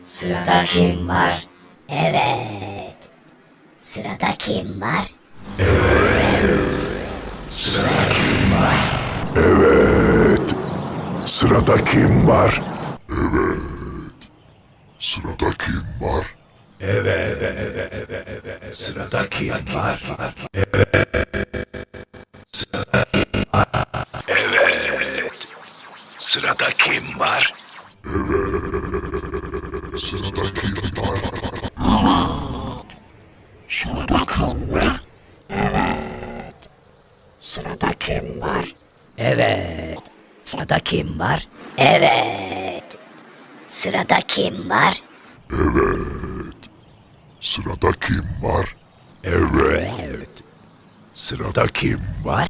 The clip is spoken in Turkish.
Sırada kim var? Evet. Sırada kim var? Sırada kim var? Evet. Sırada kim var? Sırada kim var? Sırada kim var? Sırada kim var? Sırada kim var? Sırada kim var? Sırada kim var? Evet. Sırada kim var? Evet. Sırada kim var? Sırada kim var? Evet. Sırada kim var?